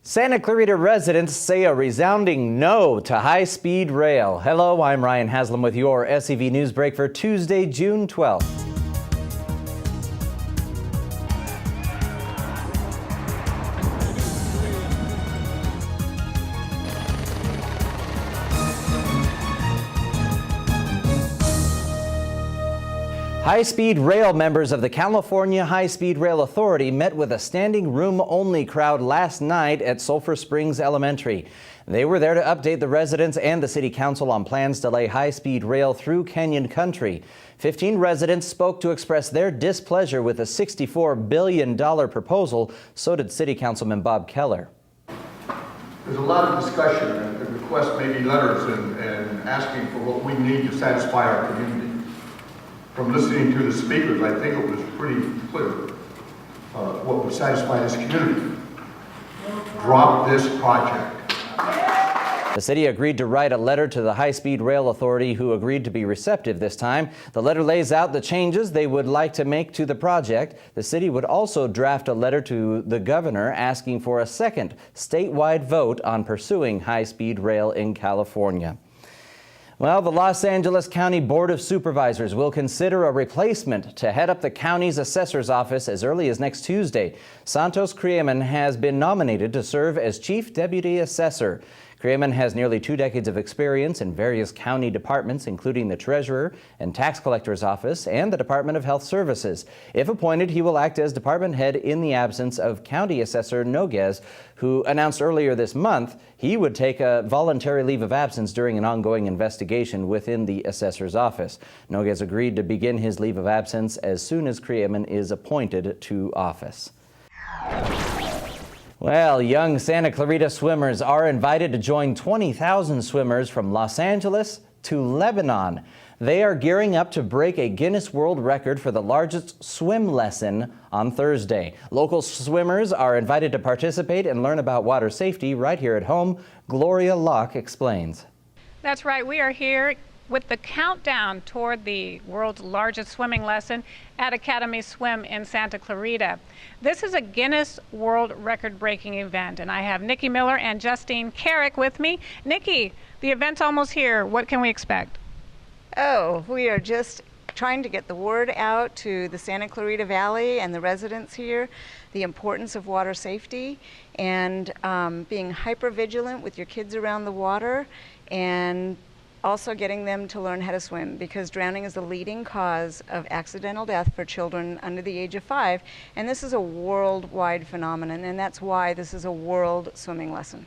Santa Clarita residents say a resounding no to high-speed rail. Hello, I'm Ryan Haslam with your SCV NewsBreak for Tuesday, June 12th. High-speed rail members of the California High-Speed Rail Authority met with a standing room-only crowd last night at Sulphur Springs Elementary. They were there to update the residents and the City Council on plans to lay high-speed rail through Canyon Country. 15 residents spoke to express their displeasure with a $64 billion proposal. So did City Councilman Bob Keller. There's a lot of discussion and requests, maybe letters and asking for what we need to satisfy our community. From listening to the speakers, I think it was pretty clear what would satisfy this community. Drop this project. The city agreed to write a letter to the High-Speed Rail Authority, who agreed to be receptive this time. The letter lays out the changes they would like to make to the project. The city would also draft a letter to the governor asking for a second statewide vote on pursuing high-speed rail in California. Well, the Los Angeles County Board of Supervisors will consider a replacement to head up the county's assessor's office as early as next Tuesday. Santos Creaman has been nominated to serve as Chief Deputy Assessor. Creaman has nearly 2 decades of experience in various county departments, including the Treasurer and Tax Collector's Office and the Department of Health Services. If appointed, he will act as department head in the absence of County Assessor Noguez, who announced earlier this month he would take a voluntary leave of absence during an ongoing investigation within the assessor's office. Noguez agreed to begin his leave of absence as soon as Creaman is appointed to office. Well, young Santa Clarita swimmers are invited to join 20,000 swimmers from Los Angeles to Lebanon. They are gearing up to break a Guinness World Record for the largest swim lesson on Thursday. Local swimmers are invited to participate and learn about water safety right here at home. Gloria Locke explains. That's right. We are here with the countdown toward the world's largest swimming lesson at Academy Swim in Santa Clarita. This is a Guinness World Record-breaking event, and I have Nikki Miller and Justine Carrick with me. Nikki, the event's almost here. What can we expect? Oh, we are just trying to get the word out to the Santa Clarita Valley and the residents here, the importance of water safety and being hyper vigilant with your kids around the water, and also getting them to learn how to swim, because drowning is the leading cause of accidental death for children under the age of 5, and this is a worldwide phenomenon, and that's why this is a world swimming lesson.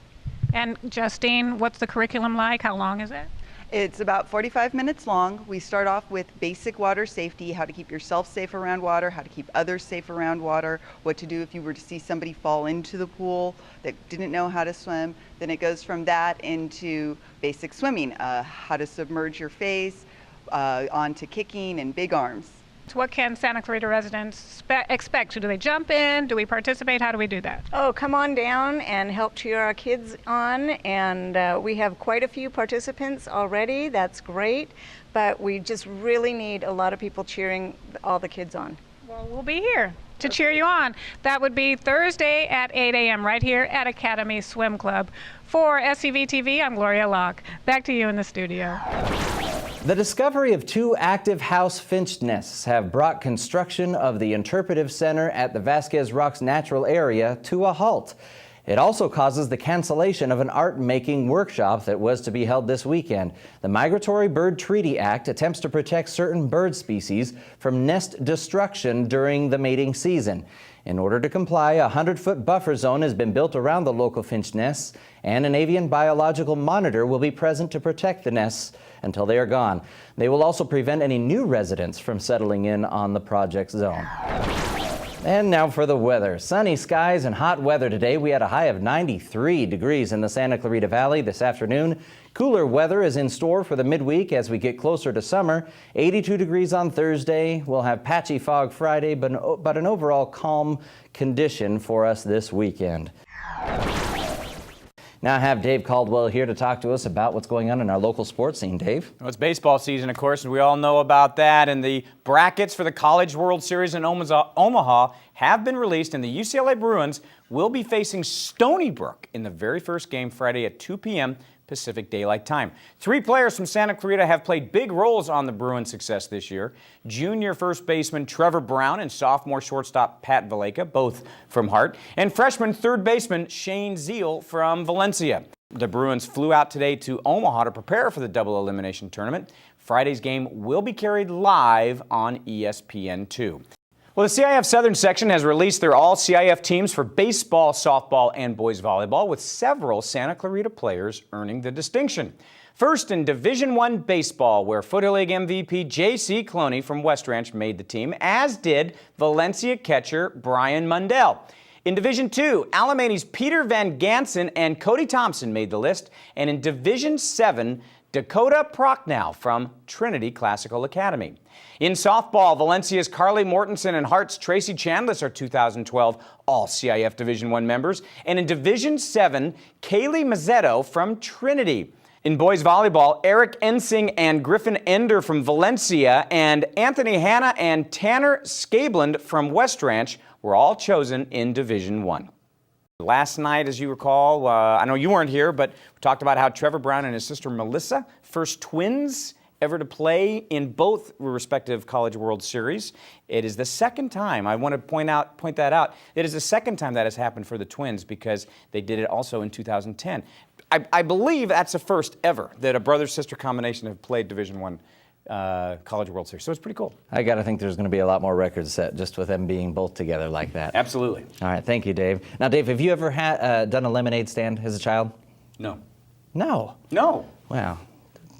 And Justine, what's the curriculum like? How long is it? It's about 45 minutes long. We start off with basic water safety, how to keep yourself safe around water, how to keep others safe around water, what to do if you were to see somebody fall into the pool that didn't know how to swim. Then it goes from that into basic swimming, how to submerge your face, onto kicking and big arms. So what can Santa Clarita residents expect? Do they jump in? Do we participate? How do we do that? Oh, come on down and help cheer our kids on, and we have quite a few participants already. That's great, but we just really need a lot of people cheering all the kids on. Well, we'll be here to cheer you on. That would be Thursday at 8 a.m. right here at Academy Swim Club. For SCV TV, I'm Gloria Locke. Back to you in the studio. The discovery of 2 active house finch nests have brought construction of the Interpretive Center at the Vasquez Rocks Natural Area to a halt. It also causes the cancellation of an art-making workshop that was to be held this weekend. The Migratory Bird Treaty Act attempts to protect certain bird species from nest destruction during the mating season. In order to comply, a 100-foot buffer zone has been built around the local finch nests, and an avian biological monitor will be present to protect the nests until they are gone. They will also prevent any new residents from settling in on the project zone. And now for the weather. Sunny skies and hot weather today. We had a high of 93 degrees in the Santa Clarita Valley this afternoon. Cooler weather is in store for the midweek as we get closer to summer. 82 degrees on Thursday. We'll have patchy fog Friday, but an overall calm condition for us this weekend. Now I have Dave Caldwell here to talk to us about what's going on in our local sports scene. Dave? Well, it's baseball season, of course, and we all know about that. And the brackets for the College World Series in Omaha have been released, and the UCLA Bruins will be facing Stony Brook in the very first game Friday at 2 p.m. Pacific Daylight Time. 3 players from Santa Clarita have played big roles on the Bruins' success this year. Junior first baseman Trevor Brown and sophomore shortstop Pat Valleca, both from Hart, and freshman third baseman Shane Zeal from Valencia. The Bruins flew out today to Omaha to prepare for the double elimination tournament. Friday's game will be carried live on ESPN2. Well, the CIF Southern section has released their all-CIF teams for baseball, softball, and boys volleyball, with several Santa Clarita players earning the distinction. First, in Division I baseball, where Foothill League MVP J.C. Cloney from West Ranch made the team, as did Valencia catcher Brian Mundell. In Division II, Alamany's Peter Van Gansen and Cody Thompson made the list, and in Division VII, Dakota Prochnow from Trinity Classical Academy. In softball, Valencia's Carly Mortensen and Hart's Tracy Chandless are 2012 All-CIF Division I members. And in Division VII, Kaylee Mazzetto from Trinity. In boys volleyball, Eric Ensing and Griffin Ender from Valencia and Anthony Hanna and Tanner Scabland from West Ranch were all chosen in Division I. Last night, as you recall, I know you weren't here, but we talked about how Trevor Brown and his sister Melissa, first twins ever to play in both respective College World Series. It is the second time, I want to point that out, it is the second time that has happened for the twins because they did it also in 2010. I believe that's the first ever that a brother-sister combination have played Division I College World Series. So it's pretty cool. I got to think there's going to be a lot more records set just with them being both together like that. Absolutely. All right, thank you, Dave. Now, Dave, have you ever done a lemonade stand as a child? No. No. No. Wow.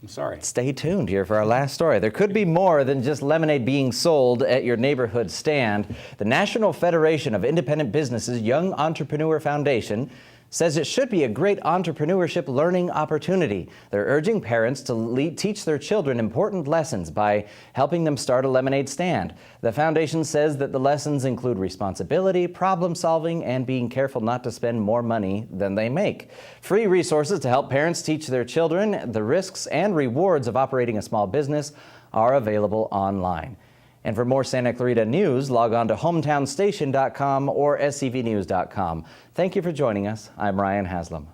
I'm sorry. Stay tuned here for our last story. There could be more than just lemonade being sold at your neighborhood stand. The National Federation of Independent Businesses Young Entrepreneur Foundation says it should be a great entrepreneurship learning opportunity. They're urging parents to teach their children important lessons by helping them start a lemonade stand. The foundation says that the lessons include responsibility, problem solving, and being careful not to spend more money than they make. Free resources to help parents teach their children the risks and rewards of operating a small business are available online. And for more Santa Clarita news, log on to hometownstation.com or scvnews.com. Thank you for joining us. I'm Ryan Haslam.